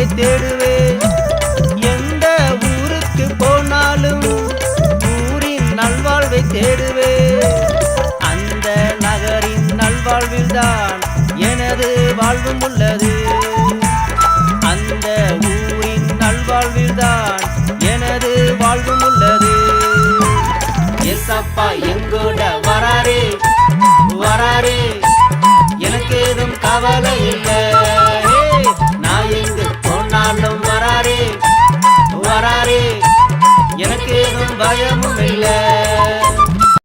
நல்வாழ்வை தேடுவே. எந்த ஊருக்கு போனாலும் ஊரின் நல்வாழ்வை தேடுவே. அந்த நகரின் நல்வாழ்வில்தான் எனது வாழ்வும் உள்ளது. அந்த ஊரின் நல்வாழ்வில்தான் எனது வாழ்வும் உள்ளது. ஏசப்பா எங்கூட வராரே வராரே, எனக்கு ஏதும் கவலை இல்லை. நான் எங்கு போனாலும் வராரே வராரே, எனக்கு ஏதும் பயமும் இல்லை.